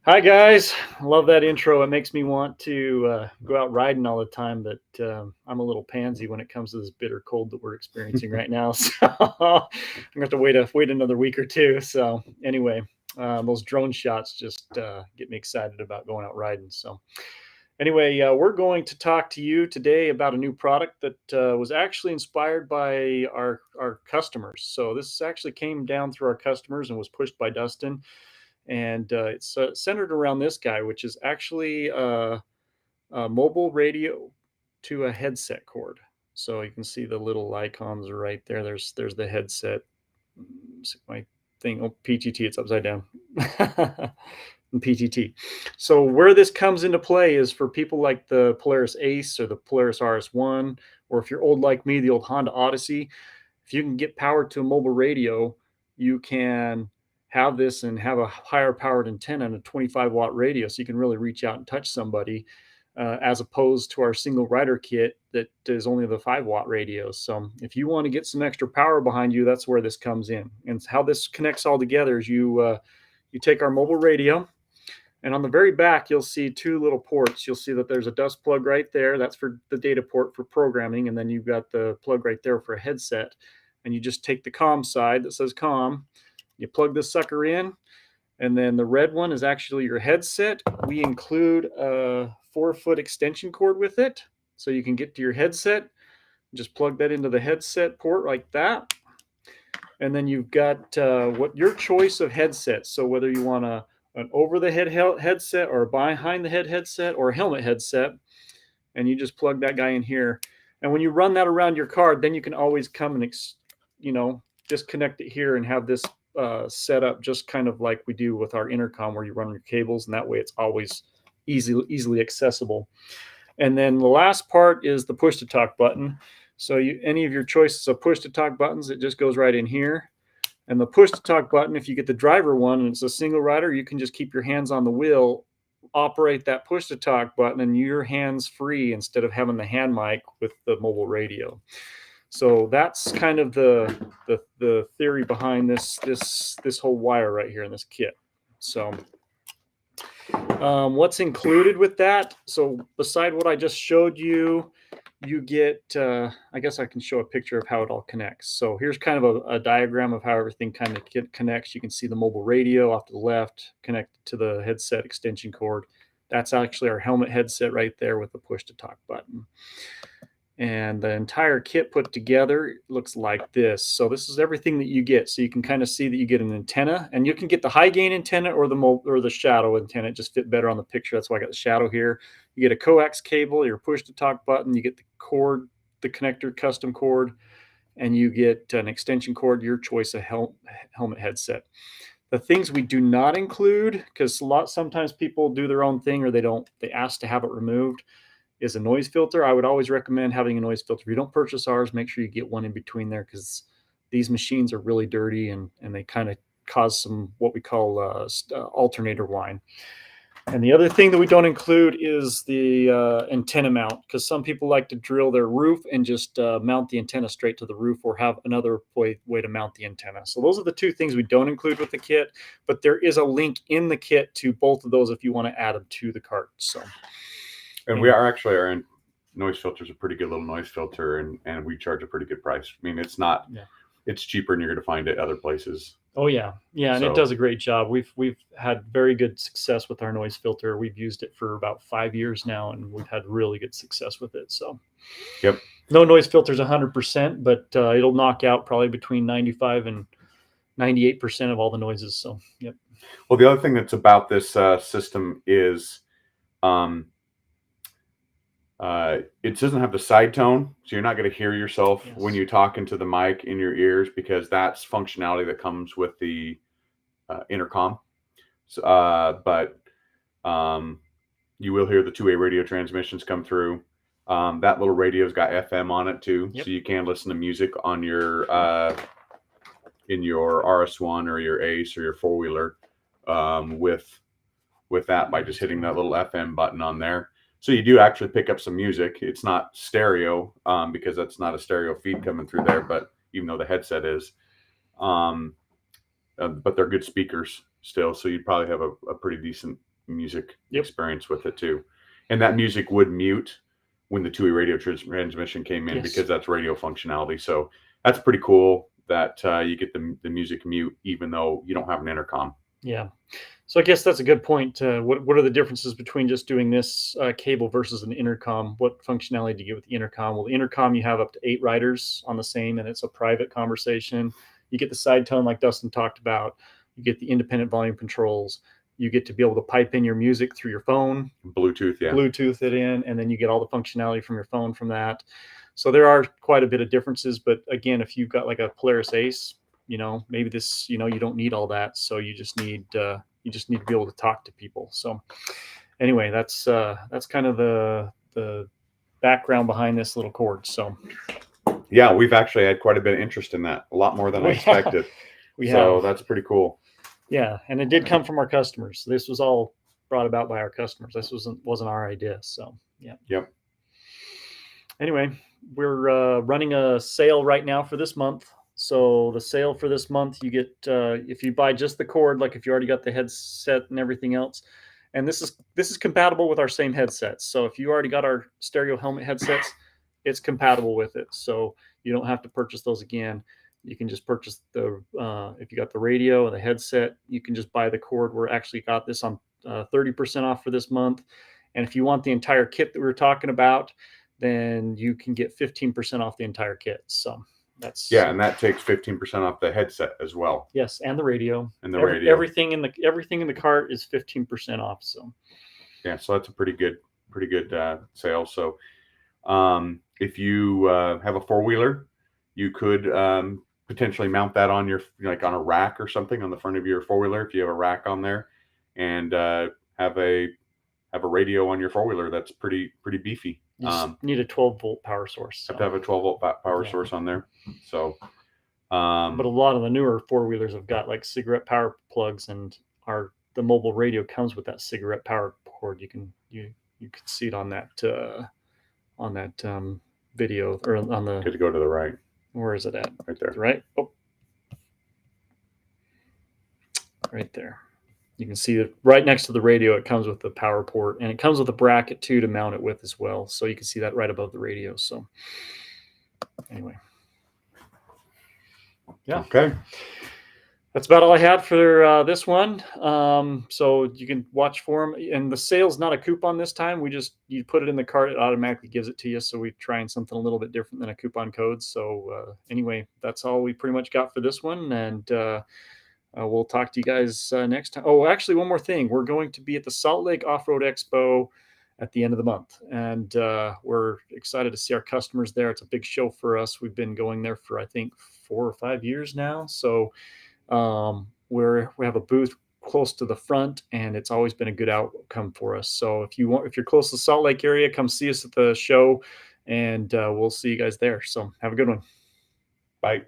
Hi guys, love that intro. It makes me want to go out riding all the time, but I'm a little pansy when it comes to this bitter cold that we're experiencing right now. So I'm gonna have to wait another week or two. So anyway, those drone shots just get me excited about going out riding. So anyway, we're going to talk to you today about a new product that was actually inspired by our customers. So this actually came down through our customers and was pushed by Dustin, and it's centered around this guy, which is actually a mobile radio to a headset cord. So you can see the little icons are right there. There's the headset. My thing. Oh, PTT. It's upside down. And PTT. So where this comes into play is for people like the Polaris Ace or the Polaris RS1, or if you're old like me, the old Honda Odyssey. If you can get power to a mobile radio, you can have this and have a higher powered antenna and a 25-watt radio, so you can really reach out and touch somebody, as opposed to our single rider kit that is only the 5-watt radios. So if you want to get some extra power behind you, that's where this comes in. And how this connects all together is you take our mobile radio, and on the very back, you'll see two little ports. You'll see that there's a dust plug right there. That's for the data port for programming. And then you've got the plug right there for a headset. And you just take the COM side that says COM, you plug this sucker in, and then the red one is actually your headset. We include a 4-foot extension cord with it, so you can get to your headset. Just plug that into the headset port like that. And then you've got what your choice of headset. So whether you want an over the head headset or a behind the head headset or a helmet headset, and you just plug that guy in here. And when you run that around your card, then you can always come and disconnect it here and have this set up just kind of like we do with our intercom, where you run your cables, and that way it's always easily accessible. And then the last part is the push to talk button. So any of your choices of push to talk buttons, it just goes right in here. And the push to talk button, if you get the driver one and it's a single rider, you can just keep your hands on the wheel, operate that push to talk button, and you're hands free instead of having the hand mic with the mobile radio. So that's kind of the theory behind this whole wire right here in this kit. So what's included with that? So beside what I just showed you, you get, I guess I can show a picture of how it all connects. So here's kind of a diagram of how everything kind of connects. You can see the mobile radio off to the left connected to the headset extension cord. That's actually our helmet headset right there with the push to talk button. And the entire kit put together looks like this. So this is everything that you get. So you can kind of see that you get an antenna, and you can get the high gain antenna or the shadow antenna. It just fit better on the picture. That's why I got the shadow here. You get a coax cable, your push to talk button, you get the cord, the connector custom cord, and you get an extension cord, your choice of helmet headset. The things we do not include, because sometimes people do their own thing or they ask to have it removed, is a noise filter. I would always recommend having a noise filter. If you don't purchase ours, make sure you get one in between there, because these machines are really dirty and they kind of cause some what we call alternator whine. And the other thing that we don't include is the antenna mount, because some people like to drill their roof and just mount the antenna straight to the roof, or have another way to mount the antenna. So those are the two things we don't include with the kit, but there is a link in the kit to both of those if you want to add them to the cart. So. And we are actually, our noise filter is a pretty good little noise filter, and we charge a pretty good price. I mean, it's not, it's cheaper than you're going to find it other places. Oh yeah, and it does a great job. We've had very good success with our noise filter. We've used it for about 5 years now, and we've had really good success with it. So, yep, no noise filter is 100%, but it'll knock out probably between 95 and 98% of all the noises. So, yep. Well, the other thing that's about this system is, it doesn't have the side tone, so you're not going to hear yourself when you talk into the mic in your ears, because that's functionality that comes with the intercom. So, but you will hear the two-way radio transmissions come through. That little radio's got FM on it too, so you can listen to music on your in your RS1 or your Ace or your four-wheeler with that by just hitting that little FM button on there. So you do actually pick up some music. It's not stereo because that's not a stereo feed coming through there, but even though the headset is, but they're good speakers still. So you'd probably have a pretty decent music Yep. experience with it too. And that music would mute when the two-way radio transmission came in, Yes. because that's radio functionality. So that's pretty cool that you get the music mute even though you don't have an intercom. Yeah. So I guess that's a good point. What are the differences between just doing this cable versus an intercom? What functionality do you get with the intercom? Well, the intercom, you have up to 8 riders on the same, and it's a private conversation. You get the side tone like Dustin talked about. You get the independent volume controls. You get to be able to pipe in your music through your phone. Bluetooth, yeah. Bluetooth it in, and then you get all the functionality from your phone from that. So there are quite a bit of differences. But again, if you've got like a Polaris Ace, maybe this, you don't need all that. So you just need to be able to talk to people. So anyway, that's kind of the background behind this little cord. So yeah, we've actually had quite a bit of interest in that, a lot more than I expected. So that's pretty cool. Yeah, and it did come from our customers. This was all brought about by our customers. This wasn't our idea. So yeah. Yep. Anyway, we're running a sale right now for this month. So the sale for this month, you get if you buy just the cord, like if you already got the headset and everything else, and this is compatible with our same headsets. So if you already got our stereo helmet headsets, it's compatible with it. So you don't have to purchase those again. You can just purchase if you got the radio and the headset, you can just buy the cord. We're actually got this on 30% off for this month. And if you want the entire kit that we were talking about, then you can get 15% off the entire kit. So and that takes 15% off the headset as well. Yes, and the radio. And the radio. Everything in the cart is 15% off. So yeah, so that's a pretty good sale. So if you have a 4-wheeler, you could potentially mount that on on a rack or something on the front of your 4-wheeler if you have a rack on there, and have a radio on your 4-wheeler that's pretty beefy. You just need a 12-volt power source. Have to have a 12-volt power source on there. So but a lot of the newer 4-wheelers have got like cigarette power plugs, and the mobile radio comes with that cigarette power cord. You can see it on that video, or on the. Good to go to the right. Where is it at? Right there. Right. Oh, right there. You can see that right next to the radio, it comes with the power port, and it comes with a bracket too to mount it with as well. So you can see that right above the radio. So anyway. Yeah. Okay. That's about all I had for this one. So you can watch for them. And the sale's not a coupon this time. You put it in the cart, it automatically gives it to you. So we're trying something a little bit different than a coupon code. So anyway, that's all we pretty much got for this one. And we'll talk to you guys next time. Oh, actually, one more thing. We're going to be at the Salt Lake Off-Road Expo at the end of the month. And we're excited to see our customers there. It's a big show for us. We've been going there for, I think, 4 or 5 years now. So we have a booth close to the front, and it's always been a good outcome for us. So if you're close to the Salt Lake area, come see us at the show, and we'll see you guys there. So have a good one. Bye.